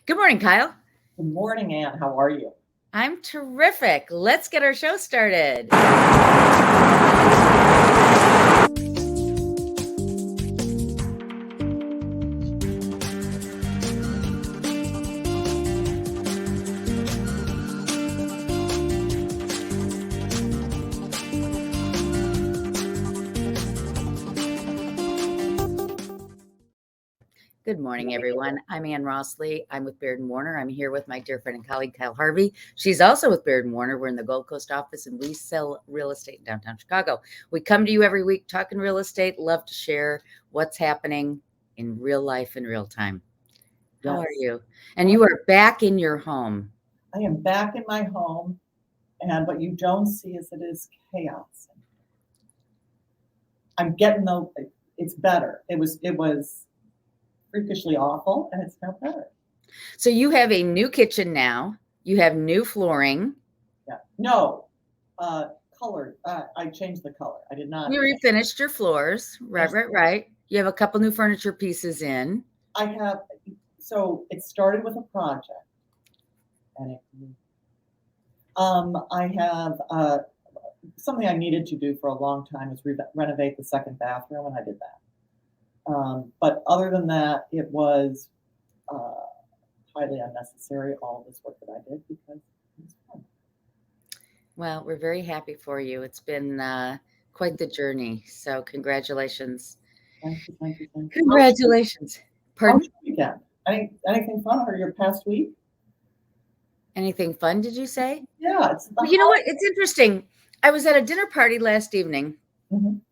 Good morning, Kyle. Good morning, Ann. How are you? I'm terrific. Let's get our show started. Good morning, everyone. I'm Ann Rossley. I'm with Baird Warner. I'm here with my dear friend and colleague, Kyle Harvey. She's also with Baird Warner. We're in the Gold Coast office and we sell real estate in downtown Chicago. We come to you every week talking real estate, love to share what's happening in real life in real time. How are you? And you are back in your home. I am back in my home, and what you don't see is it is chaos. I'm getting it's better. It was freakishly awful, and it's now better. So you have a new kitchen now. You have new flooring. Yeah. No, colored. I changed the color. I did not. You refinished your floors. Right. You have a couple new furniture pieces in. I have. So it started with a project, and I have something I needed to do for a long time is renovate the second bathroom, and I did that. But other than that, it was highly unnecessary, all of this work that I did, because it was fun. Well, we're very happy for you. It's been quite the journey. So congratulations. Thank you. Congratulations. Pardon? Weekend. Anything fun or your past week? Anything fun, did you say? Yeah. You know what? It's interesting. I was at a dinner party last evening,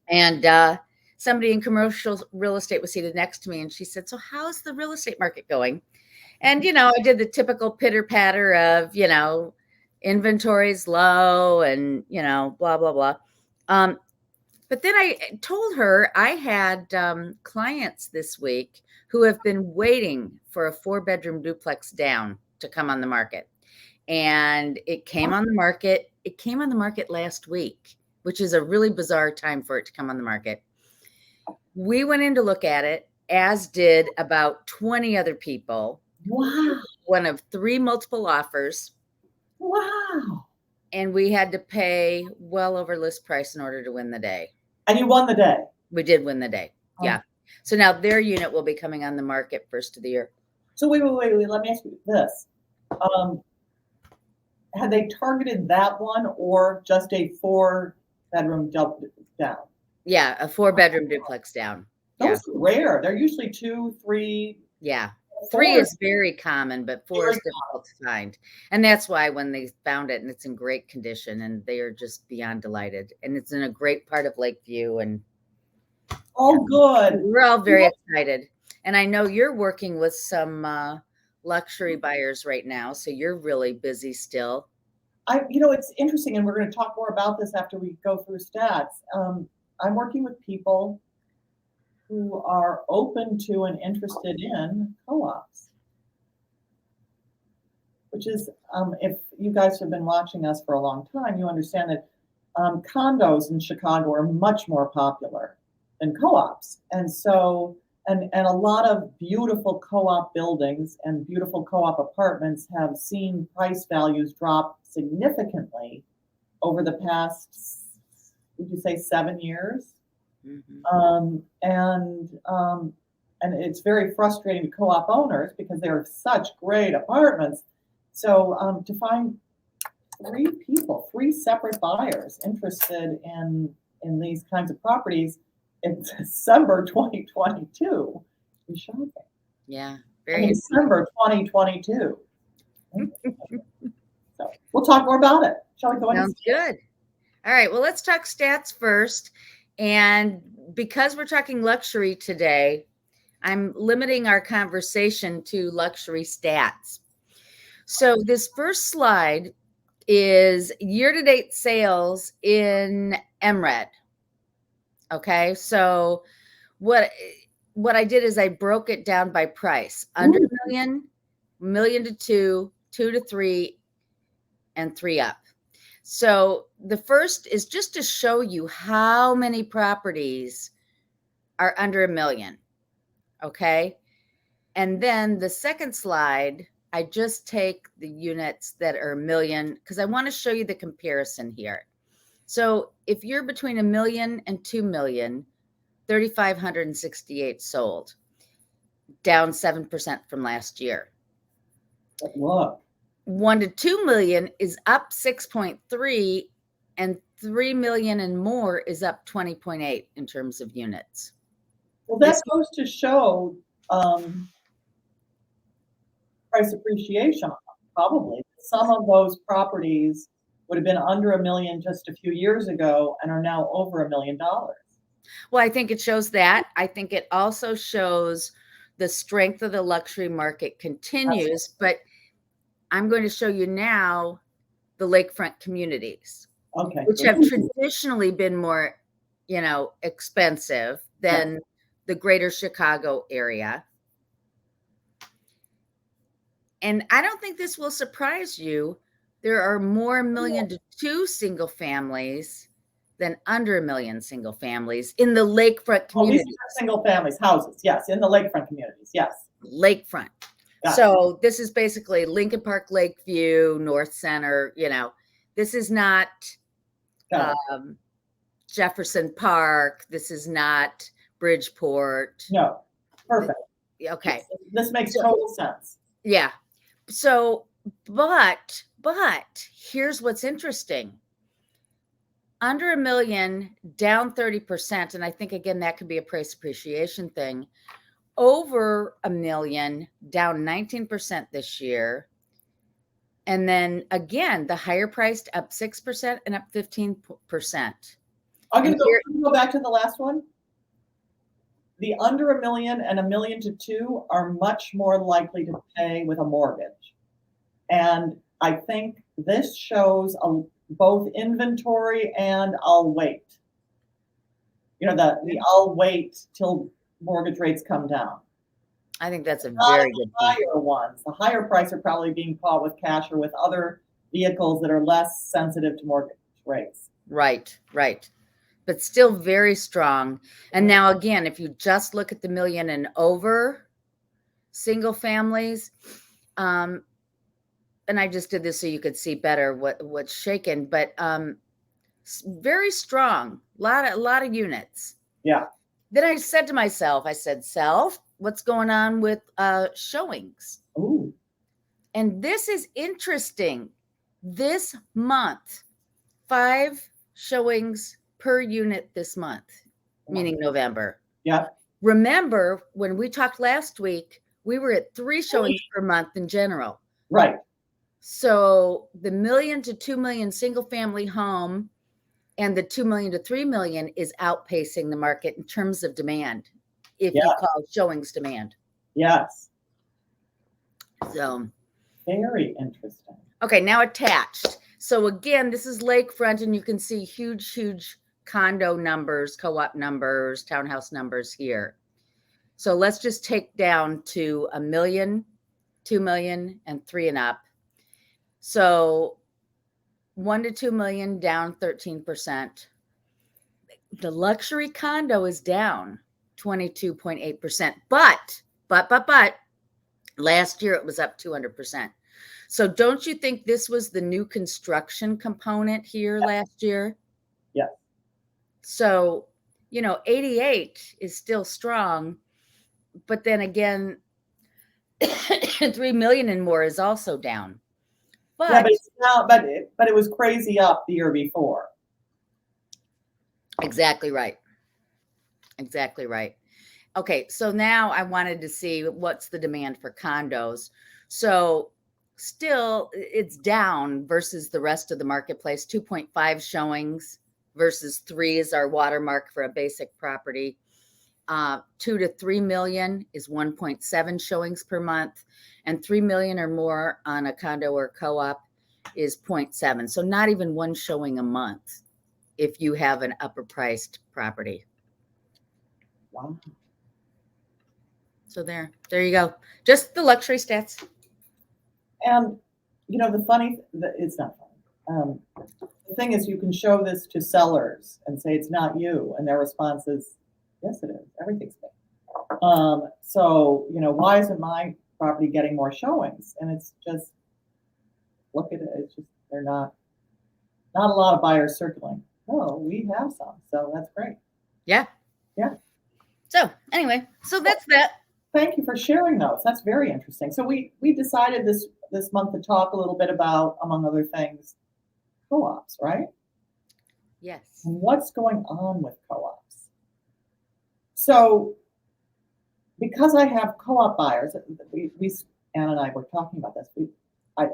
and somebody in commercial real estate was seated next to me, and she said, "So how's the real estate market going?" And, I did the typical pitter patter of, inventory's low and, blah, blah, blah. But then I told her I had clients this week who have been waiting for a 4-bedroom duplex down to come on the market. And it came on the market. It came on the market last week, which is a really bizarre time for it to come on the market. We went in to look at it, as did about 20 other people. Wow. One of 3 multiple offers. Wow. And we had to pay well over list price in order to win the day. And you won the day. We did win the day. Oh. Yeah. So now their unit will be coming on the market first of the year. So wait. Let me ask you this. Had they targeted that one or just a 4-bedroom down? Yeah, a 4-bedroom duplex down. Those are rare. They're usually 2, 3. Yeah. 3 is very common, but 4 is difficult to find. And that's why when they found it, and it's in great condition, and they are just beyond delighted. And it's in a great part of Lakeview. And good. We're all very excited. And I know you're working with some luxury buyers right now, so you're really busy still. It's interesting, and we're going to talk more about this after we go through stats. I'm working with people who are open to and interested in co-ops, which is, if you guys have been watching us for a long time, you understand that condos in Chicago are much more popular than co-ops. And so, and a lot of beautiful co-op buildings and beautiful co-op apartments have seen price values drop significantly over the past, would you say, 7 years? Mm-hmm. And it's very frustrating to co-op owners because they're such great apartments. So to find 3 separate buyers interested in these kinds of properties in December 2022 is shocking. Yeah, December 2022. So we'll talk more about it. Shall we go? Sounds good. All right. Well, let's talk stats first. And because we're talking luxury today, I'm limiting our conversation to luxury stats. So this first slide is year-to-date sales in MRED. Okay, so what I did is I broke it down by price: under $1 million, $1 million to $2 million, $2 million to $3 million, and 3 up. So the first is just to show you how many properties are under $1 million. Okay. And then the second slide I just take the units that are a million because I want to show you the comparison here. So if you're between $1 million and 2 million, 3,568 sold, down 7% from last year. But look, 1 to 2 million is up 6.3, and 3 million and more is up 20.8 in terms of units. Well, that goes to show price appreciation, probably. Some of those properties would have been under $1 million just a few years ago and are now over $1 million. Well, I think it shows that. I think it also shows the strength of the luxury market continues, but I'm going to show you now the lakefront communities, okay, which have traditionally been more, expensive than the greater Chicago area. And I don't think this will surprise you. There are more $1 million to 2 single families than under $1 million single families in the lakefront communities. These are single families, houses, yes, in the lakefront communities, yes. Lakefront. Gotcha. So this is basically Lincoln Park, Lakeview, North Center. This is not Jefferson Park. This is not Bridgeport. No, perfect. Okay. This makes total sense. Yeah. So, but here's what's interesting. Under $1 million, down 30%. And I think, again, that could be a price appreciation thing. Over $1 million, down 19% this year. And then again, the higher priced up 6% and up 15%. I'm going to go back to the last one. The under $1 million and $1 million to 2 are much more likely to pay with a mortgage. And I think this shows both inventory and I'll wait. The I'll wait till mortgage rates come down. I think that's a very good point. Higher ones, the higher price are probably being bought with cash or with other vehicles that are less sensitive to mortgage rates. Right. But still very strong. And now again, if you just look at the $1 million and over single families, and I just did this so you could see better what's shaken, but very strong, a lot of units. Yeah. Then I said to myself, Self, what's going on with showings? Ooh. And this is interesting. This month, 5 showings per unit this month, meaning November. Yeah. Remember, when we talked last week, we were at 3 showings per month in general. Right. So the $1 million to 2 million single family home and the 2 million to 3 million is outpacing the market in terms of demand, if you call showings demand. Yes. So very interesting. Okay, now attached. So again, this is lakefront, and you can see huge condo numbers, co-op numbers, townhouse numbers here. So let's just take down to $1 million, 2 million, and 3 and up. So 1 to 2 million down 13%. The luxury condo is down 22.8%. But last year it was up 200%. So don't you think this was the new construction component here last year? Yeah. So, 88 is still strong, but then again, 3 million and more is also down. But it's now, but it was crazy up the year before. Exactly right. Okay, so now I wanted to see what's the demand for condos. So still it's down versus the rest of the marketplace. 2.5 showings versus 3 is our watermark for a basic property. 2 to 3 million is 1.7 showings per month, and 3 million or more on a condo or co-op is 0.7. So not even 1 showing a month if you have an upper priced property. Wow. So there you go. Just the luxury stats. And it's not funny. The thing is, you can show this to sellers and say it's not you, and their response is, yes, it is. Everything's fake. So why isn't my property getting more showings. And it's just, look at it. It's just, they're not a lot of buyers circling. Oh, we have some. So that's great. Yeah. Yeah. So anyway, so that's that. Thank you for sharing those. That's very interesting. So we decided this month to talk a little bit about, among other things, co-ops, right? Yes. And what's going on with co-ops? So because I have co-op buyers, Ann and I were talking about this. I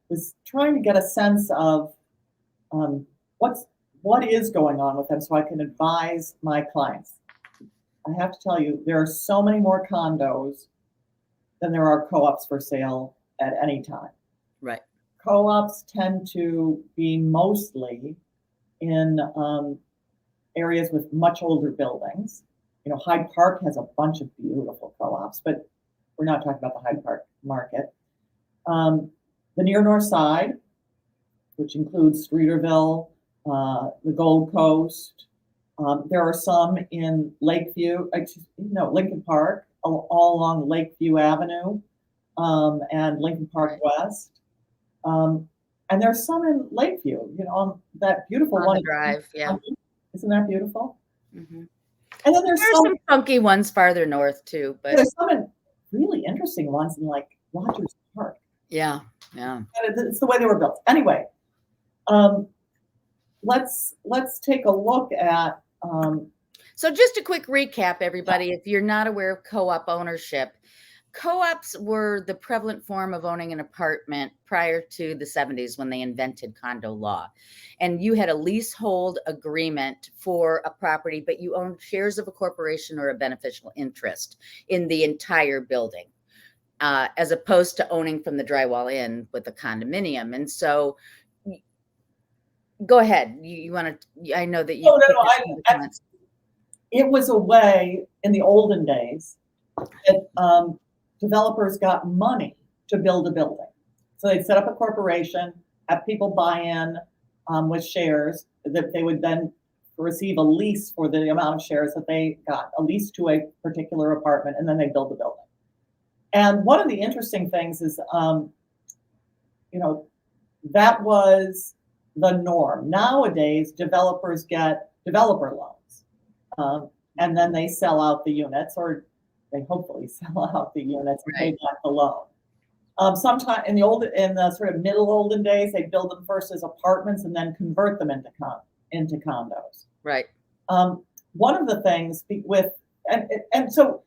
was trying to get a sense of what is going on with them so I can advise my clients. I have to tell you, there are so many more condos than there are co-ops for sale at any time. Right. Co-ops tend to be mostly in areas with much older buildings. You know, Hyde Park has a bunch of beautiful co-ops, but we're not talking about the Hyde Park market. The near North Side, which includes Streeterville, the Gold Coast. There are some in Lakeview, Lincoln Park, all along Lakeview Avenue and Lincoln Park West. And there's some in Lakeview, that beautiful on one. The Drive, yeah. Isn't that beautiful? Mm-hmm. And then there's some funky ones farther north too, but there's some really interesting ones in like Rogers Park. Yeah. It's the way they were built. Anyway, let's take a look at. So just a quick recap, everybody. If you're not aware of co-op ownership, co-ops were the prevalent form of owning an apartment prior to the 70s when they invented condo law. And you had a leasehold agreement for a property, but you owned shares of a corporation or a beneficial interest in the entire building, as opposed to owning from the drywall in with a condominium. And so go ahead. You want to, I know that you. It was a way in the olden days that developers got money to build a building. So they'd set up a corporation, have people buy in with shares that they would then receive a lease for the amount of shares that they got, a lease to a particular apartment, and then they build the building. And one of the interesting things is, that was the norm. Nowadays, developers get developer loans, and then they sell out the units, or they hopefully sell out the units and pay back the loan. Sometime in the sort of middle olden days, they build them first as apartments and then convert them into condos. Right. One of the things so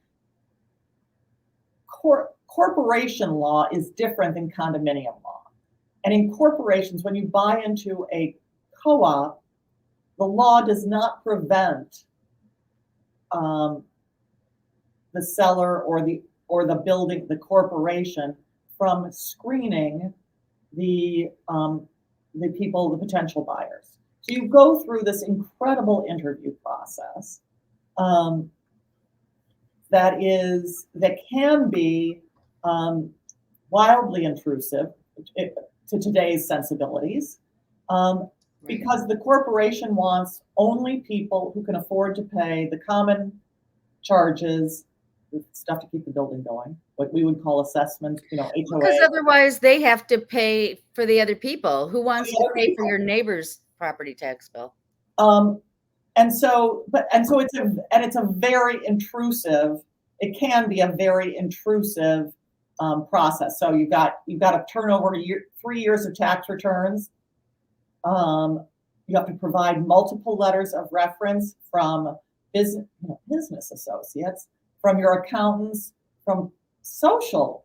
corporation law is different than condominium law. And in corporations, when you buy into a co-op, the law does not prevent the seller or the building, the corporation, from screening the people, the potential buyers. So you go through this incredible interview process that can be wildly intrusive to today's sensibilities, because the corporation wants only people who can afford to pay the common charges, the stuff to keep the building going, what we would call assessments, HOA. Because otherwise they have to pay for the other people. Who wants to pay for your neighbor's property tax bill? And so it's a very intrusive. It can be a very intrusive process. So you've got to turn over 3 years of tax returns. You have to provide multiple letters of reference from business associates, from your accountants, from social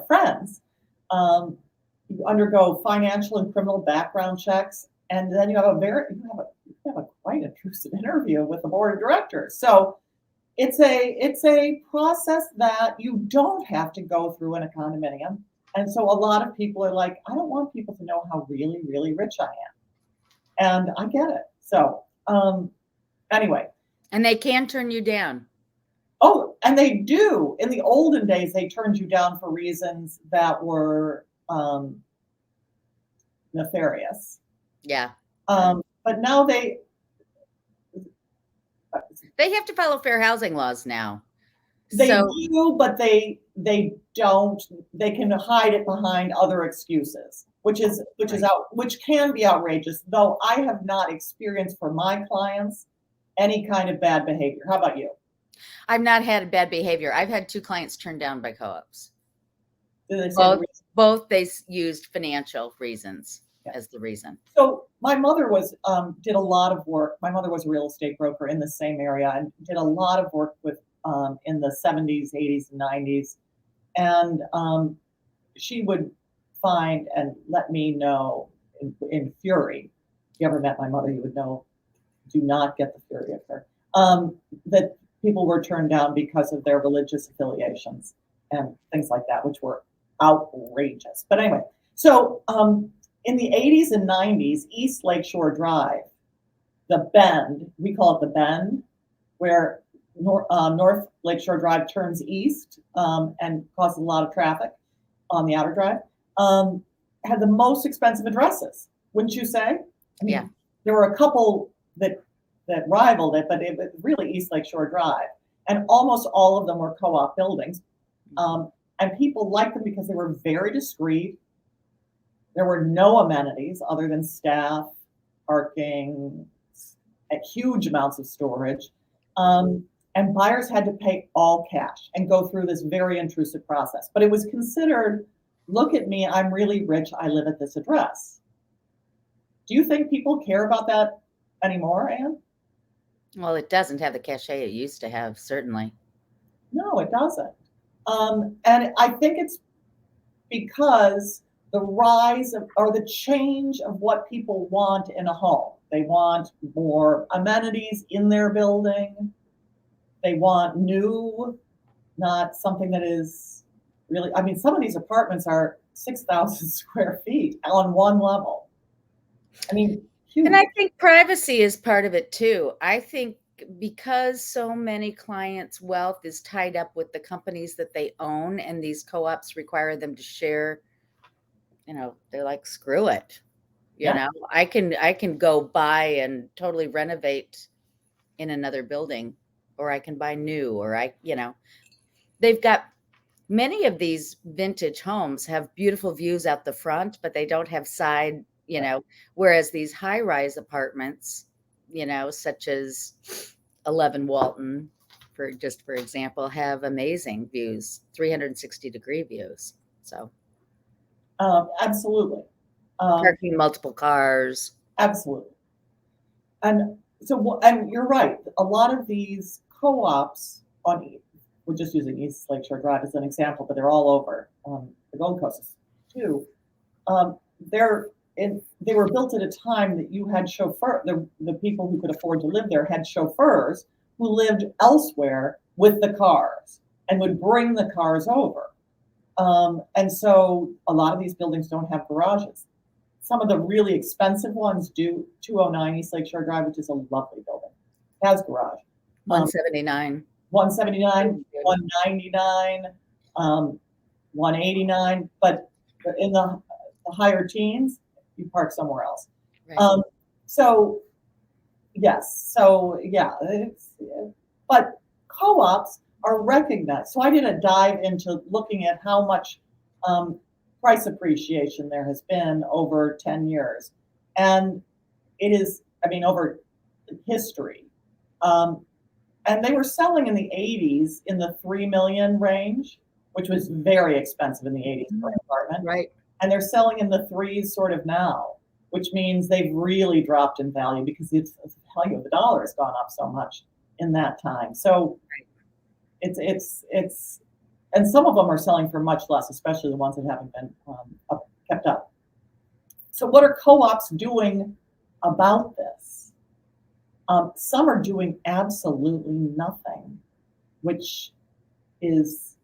friends. You undergo financial and criminal background checks, and then you have a quite intrusive interview with the board of directors. So it's a process that you don't have to go through in a condominium. And so a lot of people are like, I don't want people to know how really, really rich I am. And I get it. So anyway. And they can turn you down. Oh, and they do. In the olden days, they turned you down for reasons that were nefarious. Yeah. But now they have to follow fair housing laws now. They So do, but they don't. They can hide it behind other excuses, which right. which can be outrageous. Though I have not experienced for my clients any kind of bad behavior. How about you? I've not had bad behavior. I've had 2 clients turned down by co-ops. Do they say the Both reason? both they used financial reasons Yeah. as the reason. So my mother was did a lot of work. My mother was a real estate broker in the same area and did a lot of work with in the 70s, 80s, and 90s. And she would find and let me know in fury. If you ever met my mother, you would know. Do not get the fury of her. That people were turned down because of their religious affiliations and things like that, which were outrageous. But anyway, so in the 80s and 90s, East Lakeshore Drive, the bend, we call it the bend, where North Lakeshore Drive turns east and causes a lot of traffic on the outer drive, had the most expensive addresses, wouldn't you say? I mean, Yeah. there were a couple that rivaled it, but it was really East Lakeshore Drive, and almost all of them were co-op buildings, and people liked them because they were very discreet. There were no amenities other than staff, parking, huge amounts of storage. And buyers had to pay all cash and go through this very intrusive process. But it was considered, look at me, I'm really rich, I live at this address. Do you think people care about that anymore, Anne? Well, it doesn't have the cachet it used to have, certainly. No, it doesn't. And I think it's because the rise of, or the change of what people want in a home. They want more amenities in their building. They want new, not something that is really, I mean, some of these apartments are 6,000 square feet on one level. I mean, huge. And I think privacy is part of it too. I think because so many clients' wealth is tied up with the companies that they own, and these co-ops require them to share, they're like, screw it. Yeah. I can go buy and totally renovate in another building, or I can buy new, or they've got many of these vintage homes have beautiful views out the front, but they don't have side, whereas these high-rise apartments, such as 11 Walton, for example, have amazing views, 360-degree views. So Absolutely. parking multiple cars. Absolutely. And so, and you're right. A lot of these co-ops we're just using East Lakeshore Drive as an example, but they're all over the Gold Coast too. They were built at a time that you had the people who could afford to live there had chauffeurs who lived elsewhere with the cars and would bring the cars over. And so a lot of these buildings don't have garages. Some of the really expensive ones do. 209 East Lakeshore Drive, which is a lovely building, has garage. 179. 179, 199, 189, but in the higher teens, you park somewhere else. Right. So yes, so yeah, but co-ops are recognized. So I did a dive into looking at how much price appreciation there has been over 10 years. And it is, I mean, over history. And they were selling in the 80s in the 3 million range, which was very expensive in the 80s for an apartment. Right. And they're selling in the threes sort of now, which means they've really dropped in value because the value of the dollar has gone up so much in that time. So it's and some of them are selling for much less, especially the ones that haven't been kept up. So what are co-ops doing about this? Some are doing absolutely nothing, which is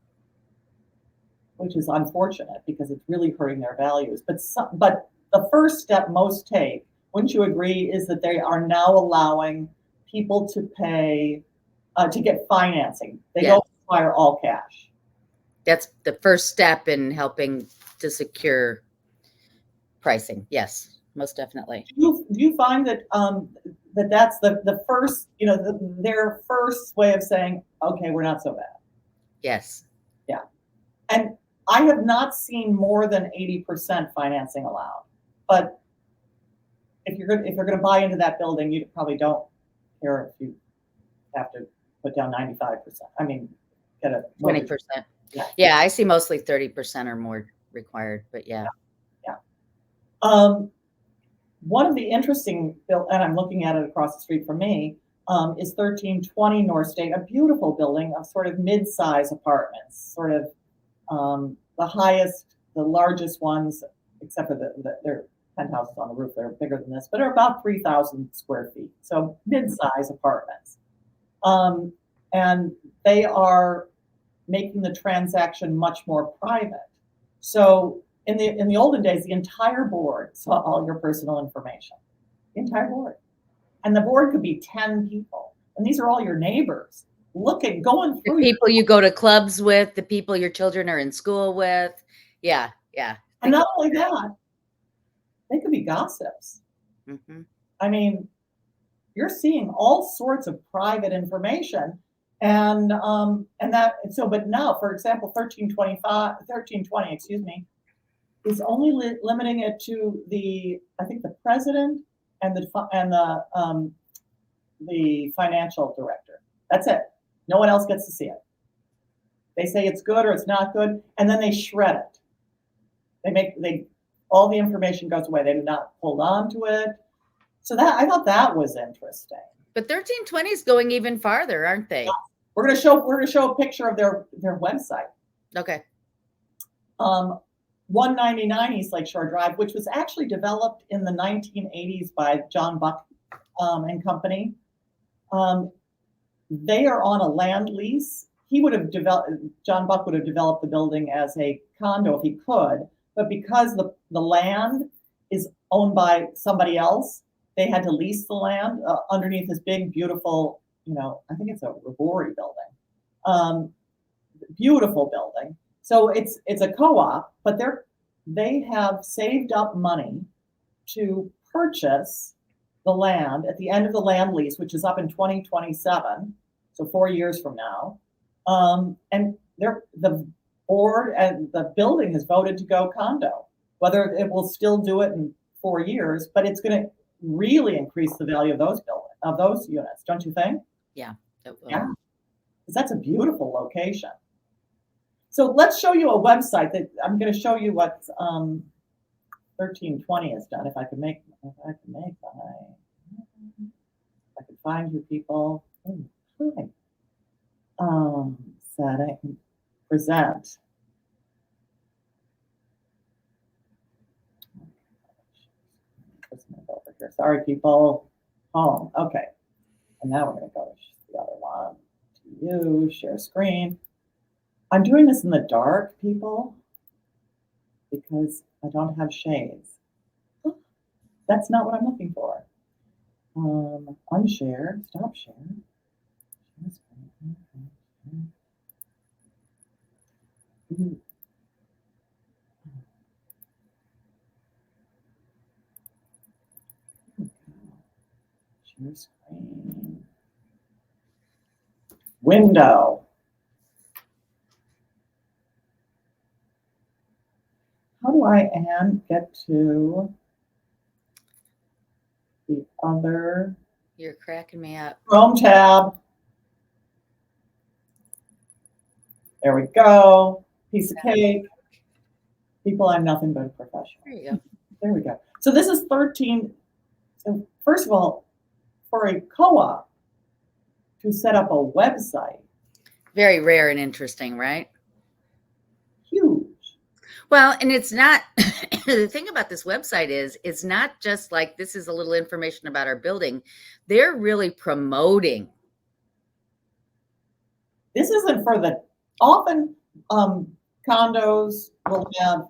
unfortunate because it's really hurting their values. But the first step most take, wouldn't you agree, is that they are now allowing people to pay to get financing. They don't require all cash. That's the first step in helping to secure pricing. Yes, most definitely. Do you find that that's the first, their first way of saying, okay, we're not so bad? Yes. Yeah. And I have not seen more than 80% financing allowed. But if you're going to buy into that building, you probably don't care if you have to put down 95%. I mean, get a 20%. Yeah, I see mostly 30% or more required, but yeah. One of the interesting, and I'm looking at it across the street from me, is 1320 North State, a beautiful building of sort of mid-size apartments, sort of the highest, the largest ones, except for their penthouses on the roof, they're bigger than this, but are about 3,000 square feet. So mid-size apartments. And they are making the transaction much more private. So in the olden days, the entire board saw all your personal information, the entire board. And the board could be 10 people. And these are all your neighbors. Look at going through the people you go to clubs with, the people your children are in school with. Yeah, yeah. And not only that, they could be gossips. Mm-hmm. I mean, you're seeing all sorts of private information. And but now, for example, 1320, excuse me, is only limiting it to I think the president and the financial director. That's it. No one else gets to see it. They say it's good or it's not good, and then they shred it. All the information goes away. They do not hold on to it. So I thought that was interesting. But 1320 is going even farther, aren't they? Yeah. We're gonna show a picture of their website. Okay. 199 East Lakeshore Drive, which was actually developed in the 1980s by John Buck and company. They are on a land lease. John Buck would have developed the building as a condo if he could, but because the land is owned by somebody else, they had to lease the land underneath this big, beautiful, I think it's a Rossley building. Beautiful building. So it's a co-op, but they have saved up money to purchase the land at the end of the land lease, which is up in 2027, so 4 years from now. And the board and the building has voted to go condo. Whether it will still do it in 4 years, but it's going to really increase the value of those units, don't you think? Yeah, it will. Yeah, because that's a beautiful location. So let's show you a website that I'm going to show you what 1320 has done. If I could find you people. Okay. Setting, present. Over here. Sorry, people. Home. Okay. And now we're going to go to the other one. To you, share screen. I'm doing this in the dark, people, because I don't have shades. That's not what I'm looking for. Unshare, stop share. Share screen. Window. How do I get to the other? You're cracking me up. Chrome tab. There we go. Piece of cake. People, I'm nothing but a professional. There you go. There we go. So this is 13. So first of all, for a co-op to set up a website. Very rare and interesting, right? Huge. Well, and it's not, the thing about this website is it's not just like this is a little information about our building. They're really promoting. This isn't for often condos will have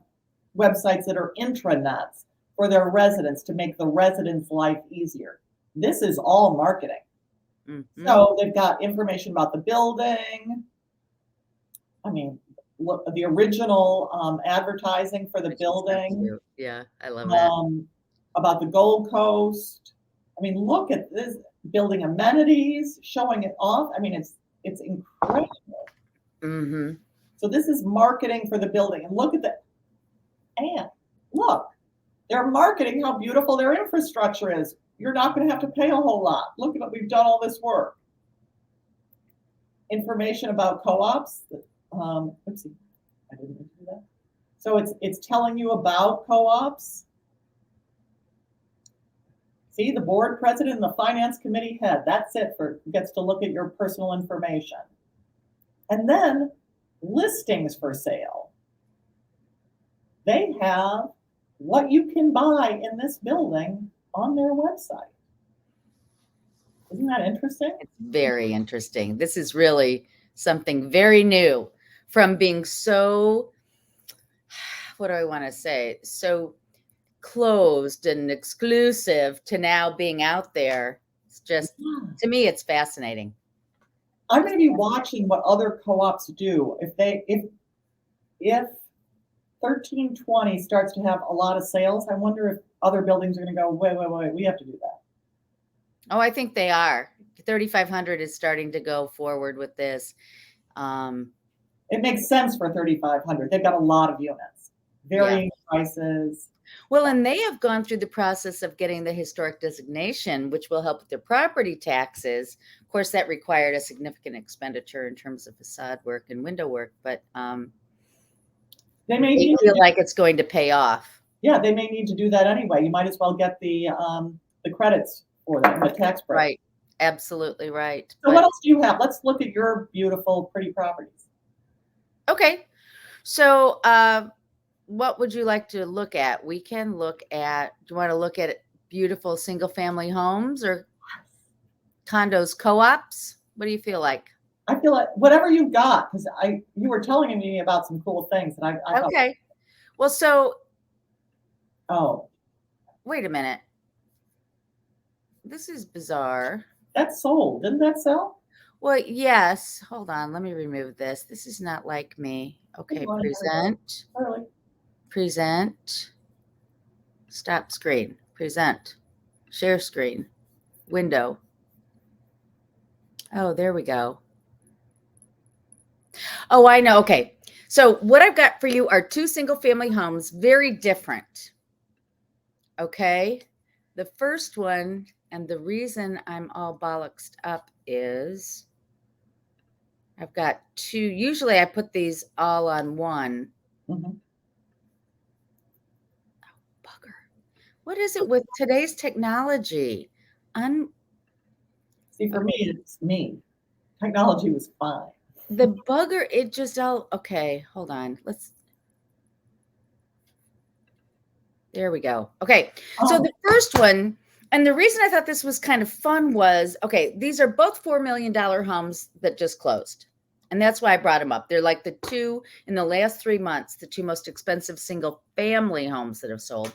websites that are intranets for their residents to make the residents' life easier. This is all marketing. Mm-hmm. So they've got information about the building. I mean, look, the original advertising for the building. Yeah, I love that. About the Gold Coast. I mean, look at this building amenities, showing it off. I mean, it's incredible. Mm-hmm. So this is marketing for the building. And look, they're marketing how beautiful their infrastructure is. You're not going to have to pay a whole lot. Look at it, we've done all this work. Information about co-ops. Oopsie, I didn't do that. So it's telling you about co-ops. See, the board president and the finance committee head. That's it, gets to look at your personal information. And then listings for sale. They have what you can buy in this building on their website. Isn't that interesting? It's very interesting. This is really something very new from being so, what do I want to say? So closed and exclusive to now being out there. It's just, to me, it's fascinating. I'm going to be watching what other co-ops do. If 1320 starts to have a lot of sales, I wonder if other buildings are going to go, wait, we have to do that. Oh, I think they are. 3,500 is starting to go forward with this. It makes sense for 3,500. They've got a lot of units, varying prices. Well, and they have gone through the process of getting the historic designation, which will help with their property taxes. Of course, that required a significant expenditure in terms of facade work and window work, but they feel like it's going to pay off. Yeah, they may need to do that anyway. You might as well get the credits for them, the tax break. Right. Absolutely right. So what else do you have? Let's look at your beautiful, pretty properties. Okay. So what would you like to look at? We can look at, do you want to look at beautiful single family homes or condos, co-ops? What do you feel like? I feel like whatever you've got, because you were telling me about some cool things. And I okay. Well, so. Oh. Wait a minute. This is bizarre. That's sold. Didn't that sell? Well, yes. Hold on. Let me remove this. This is not like me. Okay. Present. Present. Stop screen. Present. Share screen. Window. Oh, there we go. Oh, I know. Okay. So what I've got for you are two single family homes, very different. Okay. The first one, and the reason I'm all bollocksed up is I've got two. Usually I put these all on one. Mm-hmm. Oh, bugger. What is it with today's technology? See, for me, it's me. Technology was fine. The bugger, it just all, okay, hold on. There we go. Okay. Oh. So the first one, and the reason I thought this was kind of fun was, okay, these are both $4 million homes that just closed. And that's why I brought them up. They're like the two in the last 3 months, the two most expensive single family homes that have sold.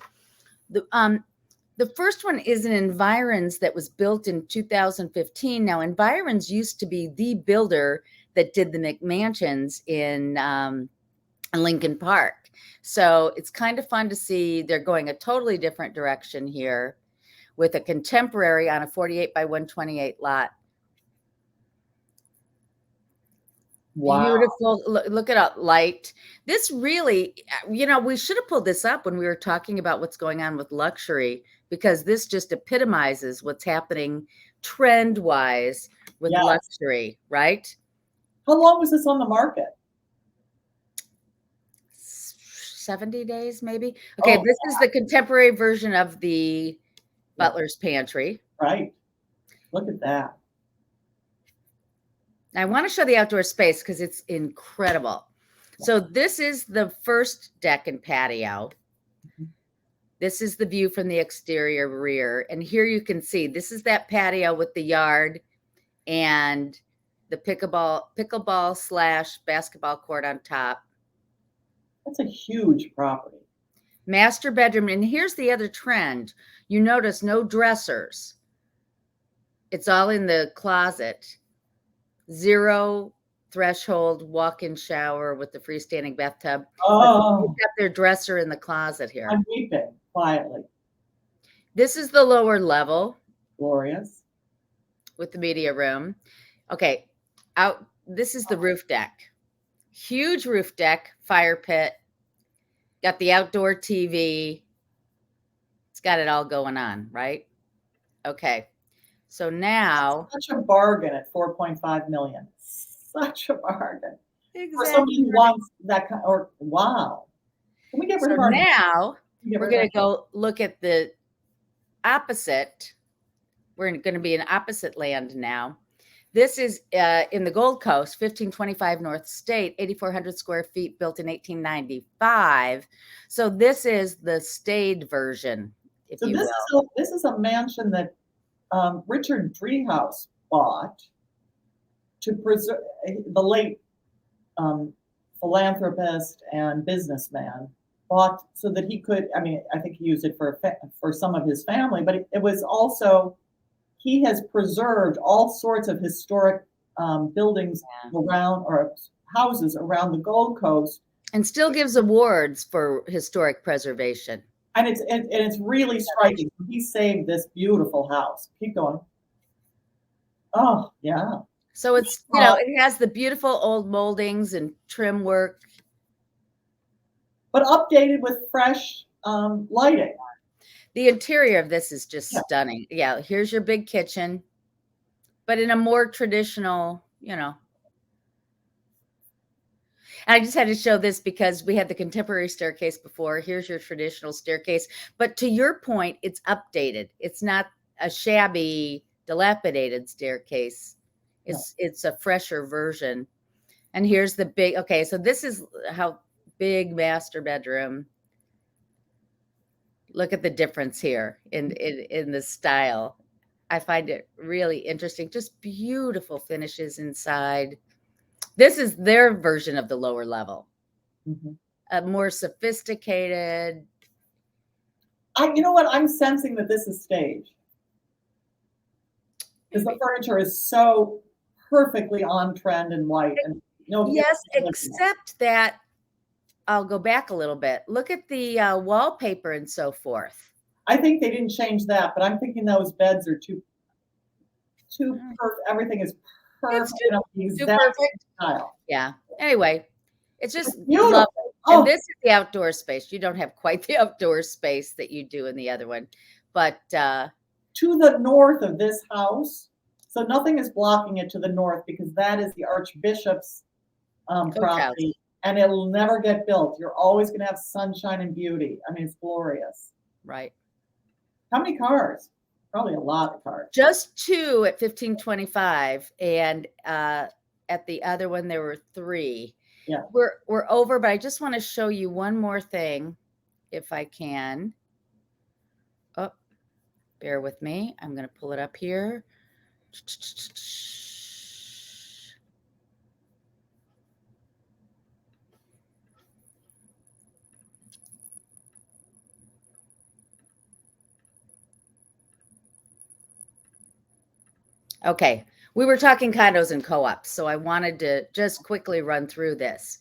The first one is an Environs that was built in 2015. Now, Environs used to be the builder that did the McMansions in Lincoln Park. So it's kind of fun to see they're going a totally different direction here with a contemporary on a 48 by 128 lot. Wow. Beautiful. Look at that light. This really, we should have pulled this up when we were talking about what's going on with luxury, because this just epitomizes what's happening trend-wise with luxury, right? How long was this on the market? 70 days, maybe. Okay, this is the contemporary version of the Butler's Pantry. Right. Look at that. I want to show the outdoor space because it's incredible. So this is the first deck and patio. This is the view from the exterior rear. And here you can see, this is that patio with the yard and the pickleball / basketball court on top. That's a huge property. Master bedroom. And here's the other trend. You notice no dressers. It's all in the closet. 0 threshold walk-in shower with the freestanding bathtub. Oh, they've got their dresser in the closet here. I'm weeping quietly. This is the lower level. Glorious. With the media room. Okay, this is the roof deck. huge roof deck, fire pit, got the outdoor TV. It's got it all going on, right? Okay. So now, such a bargain at 4.5 million. Such a bargain for somebody exactly. who wants that kind. Or wow, can we get rid So of our? now Get we're rid of going to go look at the opposite. We're going to be in opposite land now. This is in the Gold Coast, 1525 North State, 8,400 square feet, built in 1895. So this is the stayed version, if So you this will. is this is a mansion that Richard Driehaus bought to preserve, the late philanthropist and businessman bought so that he could. I mean, I think he used it for some of his family, but it was also, he has preserved all sorts of historic buildings around, or houses around the Gold Coast, and still gives awards for historic preservation. And it's really striking. He saved this beautiful house. Keep going. Oh yeah. So it's, you know, it has the beautiful old moldings and trim work, but updated with fresh lighting. The interior of this is just stunning. Yeah, here's your big kitchen, but in a more traditional, you know. And I just had to show this because we had the contemporary staircase before. Here's your traditional staircase. But to your point, it's updated. It's not a shabby, dilapidated staircase. It's a fresher version. And here's the big, okay, so this is how big master bedroom. Look at the difference here in the style. I find it really interesting. Just beautiful finishes inside. This is their version of the lower level. More sophisticated. You know what? I'm sensing that this is staged. Because the furniture is so perfectly on trend and white. And yes, except that I'll go back a little bit. Look at the wallpaper and so forth. I think they didn't change that, but I'm thinking those beds are too perfect. Everything is perfect. It's too perfect. Style. Yeah. Anyway, it's just beautiful. And this is the outdoor space. You don't have quite the outdoor space that you do in the other one, but to the north of this house, so nothing is blocking it to the north, because that is the Archbishop's property, and it'll never get built. You're always going to have sunshine and beauty. I mean, it's glorious. Right. How many cars? Probably a lot of cars. Just 2 at 1525, and at the other one there were 3. Yeah. We're over, but I just want to show you one more thing, if I can. Oh, bear with me. I'm going to pull it up here. Okay, we were talking condos and co-ops, so I wanted to just quickly run through this.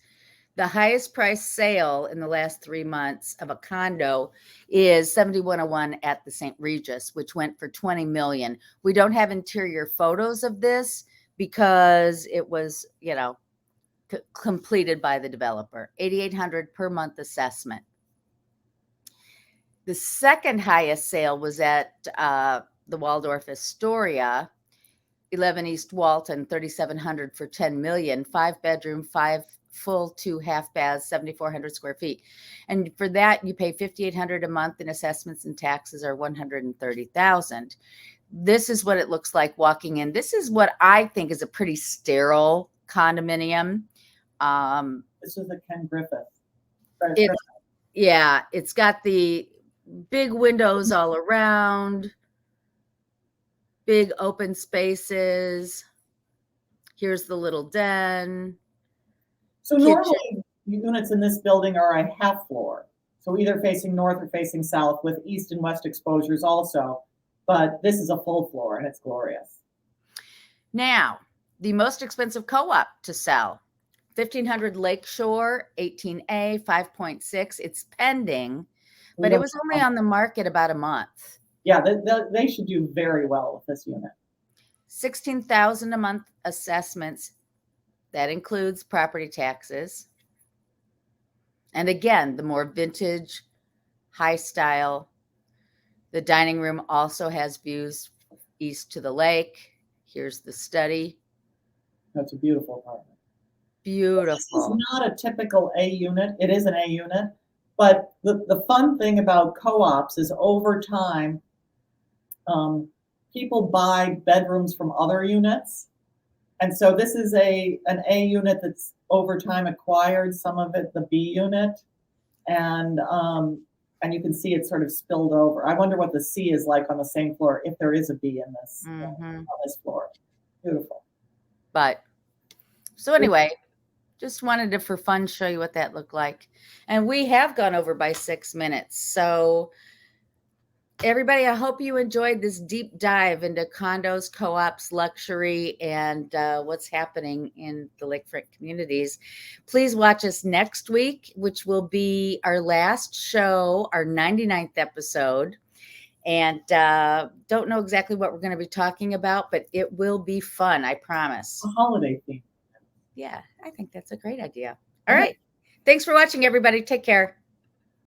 The highest price sale in the last 3 months of a condo is 7101 at the St. Regis, which went for $20 million. We don't have interior photos of this because it was, you know, completed by the developer. $8,800 per month assessment. The second highest sale was at the Waldorf Astoria, 11 East Walton, 3,700 for $10 million, 5-bedroom, 5 full 2 half baths, 7,400 square feet. And for that, you pay $5,800 a month, and assessments and taxes are $130,000. This is what it looks like walking in. This is what I think is a pretty sterile condominium. This is a Ken Griffith. Yeah, it's got the big windows all around, big open spaces. Here's the little den. So normally units in this building are a half floor, so either facing north or facing south, with east and west exposures also. But this is a full floor, and it's glorious. Now, the most expensive co-op to sell, 1500 Lakeshore, 18A, 5.6. It's pending, but it was only on the market about a month. Yeah, they should do very well with this unit. 16,000 a month assessments, That includes property taxes. And again, the more vintage, high style. The dining room also has views east to the lake. Here's the study. That's a beautiful apartment. Beautiful. This is not a typical A unit. It is an A unit, but the fun thing about co-ops is over time, people buy bedrooms from other units. And so this is an A unit that's over time acquired some of it, the B unit, and you can see it sort of spilled over. I wonder what the C is like on the same floor if there is a B in this on this floor. Beautiful. But so anyway, just wanted to for fun show you what that looked like, and we have gone over by 6 minutes. So everybody, I hope you enjoyed this deep dive into condos, co-ops, luxury, and what's happening in the lakefront communities. Please watch us next week, which will be our last show, our 99th episode. And don't know exactly what we're going to be talking about, but it will be fun, I promise. A holiday theme. Yeah, I think that's a great idea. All right. Thanks for watching, everybody. Take care.